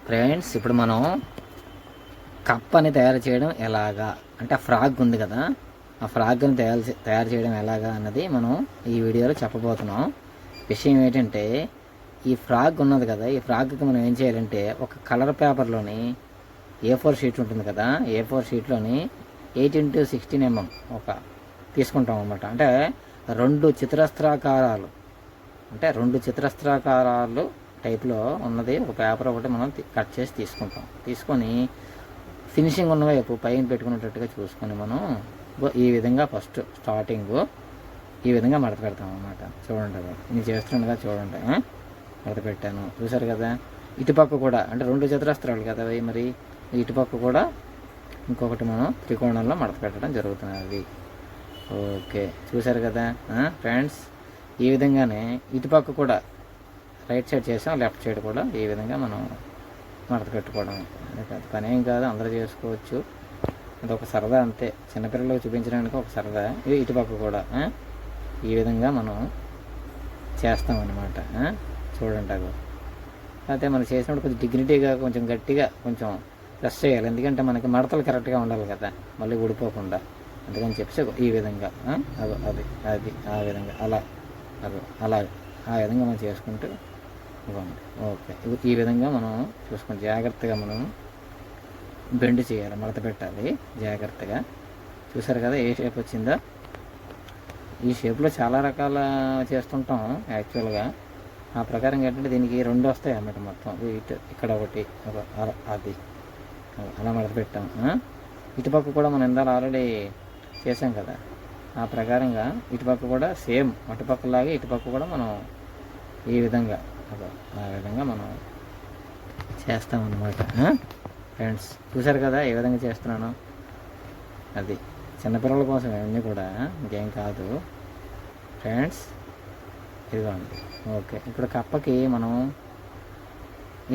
Friends, ఇప్పుడు మనం కప్పని తయారు చేయడం ఎలాగా అంటే ఆ ఫ్రాగ్ ఉంది కదా, ఆ ఫ్రాగ్ని తయారు చేయడం ఎలాగా అన్నది మనం ఈ వీడియోలో చెప్పబోతున్నాం. విషయం ఏంటంటే, ఈ ఫ్రాగ్ ఉన్నది కదా, ఈ ఫ్రాగ్కి మనం ఏం చేయాలంటే ఒక కలర్ పేపర్లోని A4 షీట్ ఉంటుంది కదా, A4 షీట్లోని 8x16 mm ఒక తీసుకుంటాం అన్నమాట. అంటే రెండు చతురస్రాకారాలు టైప్లో ఉన్నది ఒక పేపర్ ఒకటి మనం కట్ చేసి తీసుకుంటాం. తీసుకొని ఫినిషింగ్ ఉన్న వైపు పైన పెట్టుకునేటట్టుగా చూసుకొని మనం ఈ విధంగా ఫస్ట్ స్టార్టింగ్ ఈ విధంగా మడత పెడతాం అన్నమాట. చూడండి, అది నేను చేస్తుండగా చూడండి, మడత పెట్టాను, చూసారు కదా. ఇటుపక్క కూడా అంటే రెండు చతురస్రాలు కదా అవి, మరి ఇటుపక్క కూడా ఇంకొకటి మనం త్రికోణంలో మడత పెట్టడం జరుగుతున్నది. ఓకే, చూసారు కదా ఫ్రెండ్స్. ఈ విధంగానే ఇటుపక్క కూడా రైట్ సైడ్ చేసాం, లెఫ్ట్ సైడ్ కూడా ఈ విధంగా మనం మడత పెట్టుకోవడం. పని ఏం కాదు, అందరూ చేసుకోవచ్చు. అది ఒక సరదా అంతే, చిన్నపిల్లలకు చూపించడానికి ఒక సరదా. ఇది ఇటుపక్క కూడా ఈ విధంగా మనం చేస్తామన్నమాట. చూడండి, అది అయితే మనం చేసినప్పుడు కొంచెం డిగ్నిటీగా, కొంచెం గట్టిగా, కొంచెం ప్రెస్ చేయాలి. ఎందుకంటే మనకి మడతలు కరెక్ట్గా ఉండాలి కదా, మళ్ళీ ఊడిపోకుండా. అందుకని చెప్పి ఈ విధంగా అది ఆ విధంగా అలా ఆ విధంగా మనం చేసుకుంటూ ఇవ్వండి. ఓకే, ఈ విధంగా మనం చూసుకొని జాగ్రత్తగా మనం బెండ్ చేయాలి, మడత పెట్టాలి జాగ్రత్తగా. చూసారు కదా ఏ షేప్ వచ్చిందో. ఈ షేప్లో చాలా రకాల చేస్తుంటాం యాక్చువల్గా. ఆ ప్రకారం ఏంటంటే దీనికి రెండు వస్తాయి అన్నమాట. మొత్తం ఇటు ఇక్కడ ఒకటి అది అలా మడత పెట్టాం. ఇటుపక్క కూడా మనం ఇందాక ఆల్రెడీ చేసాం కదా, ఆ ప్రకారంగా ఇటుపక్క కూడా సేమ్ అటుపక్కలాగే ఇటుపక్క కూడా మనం ఈ విధంగా ఆ విధంగా మనం చేస్తామన్నమాట. ఫ్రెండ్స్, చూసారు కదా ఏ విధంగా చేస్తున్నాను. అది చిన్నపిల్లల కోసం ఇవన్నీ కూడా, ఇంకేం కాదు ఫ్రెండ్స్. ఇదిగోండి. ఓకే, ఇప్పుడు కప్పకి మనం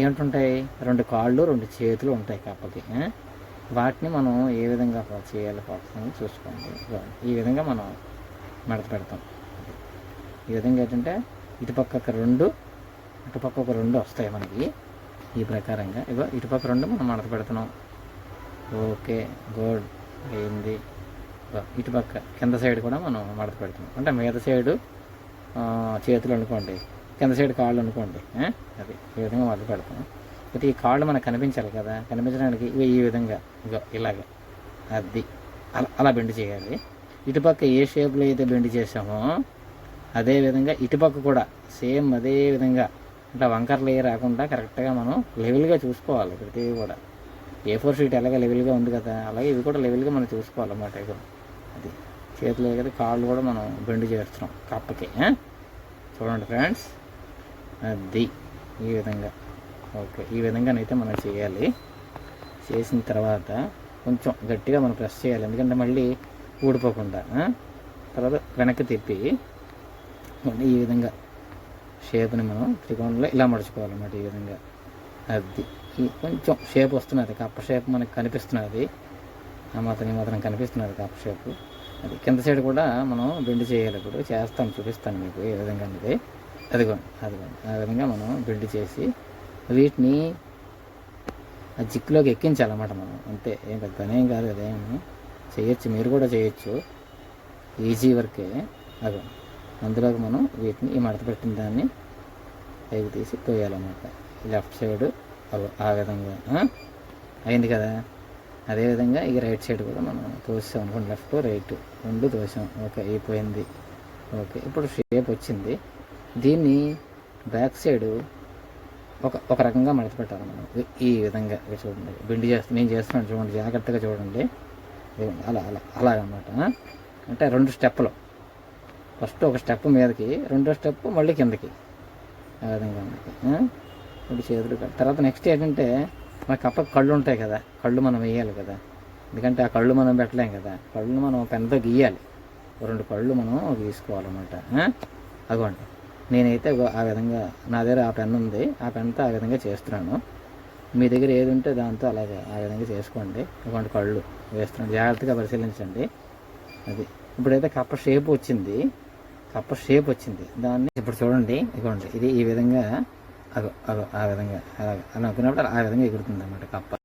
ఏమిటుంటాయి, రెండు కాళ్ళు రెండు చేతులు ఉంటాయి కప్పకి. వాటిని మనం ఏ విధంగా చేయాలి చూసుకోండి. ఈ విధంగా మనం మడత పెడతాం. ఈ విధంగా ఏంటంటే ఇటుపక్క రెండు అటుపక్క ఒక రెండు వస్తాయి మనకి. ఈ ప్రకారంగా ఇటుపక్క రెండు మనం మడత పెడుతున్నాం. ఓకే, గుడ్ అయింది. ఇటుపక్క కింద సైడ్ కూడా మనం మడత పెడుతున్నాం. అంటే మీద సైడు చేతులు అనుకోండి, కింద సైడ్ కాళ్ళు అనుకోండి. అది ఈ విధంగా మడత పెడతాం. అయితే ఈ కాళ్ళు మనకు కనిపించాలి కదా, కనిపించడానికి ఈ విధంగా ఇలాగ అది అలా బెండ్ చేయాలి. ఇటుపక్క ఏ షేప్లో అయితే బెండ్ చేసామో అదేవిధంగా ఇటుపక్క కూడా సేమ్ అదే విధంగా, అంటే వంకర్లు ఏ రాకుండా కరెక్ట్గా మనం లెవెల్గా చూసుకోవాలి. ప్రతిదీ కూడా A4 షీట్ ఎలాగ లెవెల్గా ఉంది కదా, అలాగే ఇవి కూడా లెవెల్గా మనం చూసుకోవాలన్నమాట. ఇక అది చేతులు కదా, కాళ్ళు కూడా మనం బెండ్ చేస్తున్నాం కప్పకి. చూడండి ఫ్రెండ్స్, అది ఈ విధంగా. ఓకే, ఈ విధంగానైతే మనం చేయాలి. చేసిన తర్వాత కొంచెం గట్టిగా మనం ప్రెస్ చేయాలి, ఎందుకంటే మళ్ళీ ఊడిపోకుండా. తర్వాత వెనక్కి తిప్పి ఈ విధంగా షేప్ని మనం త్రికోణంలో ఇలా మడుచుకోవాలన్నమాట. ఈ విధంగా అది కొంచెం షేప్ వస్తున్నది, కప్ప షేప్ మనకు కనిపిస్తున్నది. ఈ మాత్రం కనిపిస్తున్నది కప్ప షేపు. అది కింద సైడ్ కూడా మనం బెండ్ చేయాలి. ఇప్పుడు చేస్తాను, చూపిస్తాను మీకు ఏ విధంగా అనేది. అదిగోండి ఆ విధంగా మనం బెండ్ చేసి వీటిని ఆ జిక్కులోకి ఎక్కించాలన్నమాట మనం. అంతే, ఏం పెద్ద పని ఏం కాదు. అదేమి చేయొచ్చు, మీరు కూడా చేయొచ్చు, ఈజీ వర్కే. అదో అందులోకి మనం వీటిని ఈ మడత పెట్టిన దాన్ని పైకి తీసి తోయాలన్నమాట. లెఫ్ట్ సైడ్ ఆ విధంగా అయింది కదా. అదేవిధంగా ఈ రైట్ సైడ్ కూడా మనం తోసాం అనుకోండి, లెఫ్ట్ రైట్ రెండు తోసాం. ఓకే, అయిపోయింది. ఓకే, ఇప్పుడు షేప్ వచ్చింది. దీన్ని బ్యాక్ సైడు ఒక రకంగా మడత పెట్టాలి మనం. ఈ విధంగా చూడండి, బెండ్ నేను చేస్తున్నాను చూడండి, జాగ్రత్తగా చూడండి. అలాగన్నమాట. అంటే రెండు స్టెప్పులు, ఫస్ట్ ఒక స్టెప్ మీదకి, రెండో స్టెప్ మళ్ళీ కిందకి, ఆ విధంగా ఇప్పుడు చేతులు. తర్వాత నెక్స్ట్ ఏంటంటే మన కప్ప కళ్ళు ఉంటాయి కదా, కళ్ళు మనం వేయాలి కదా. ఎందుకంటే ఆ కళ్ళు మనం పెట్టలేం కదా, కళ్ళు మనం పెన్తో గీయాలి. రెండు కళ్ళు మనం గీసుకోవాలన్నమాట. అదిగోండి, నేనైతే ఆ విధంగా నా దగ్గర ఆ పెన్ ఉంది, ఆ పెన్తో ఆ విధంగా చేస్తున్నాను. మీ దగ్గర ఏది ఉంటే దాంతో అలాగే ఆ విధంగా చేసుకోండి. ఇటువంటి కళ్ళు వేస్తున్నాను, జాగ్రత్తగా పరిశీలించండి. అది ఇప్పుడైతే కప్ప షేప్ వచ్చింది. దాన్ని ఇప్పుడు చూడండి, ఇదిగోండి, ఇది ఈ విధంగా అగో అగో ఆ విధంగా అలా అనుకున్నప్పుడు ఆ విధంగా ఎగురుతుంది అన్నమాట కప్ప.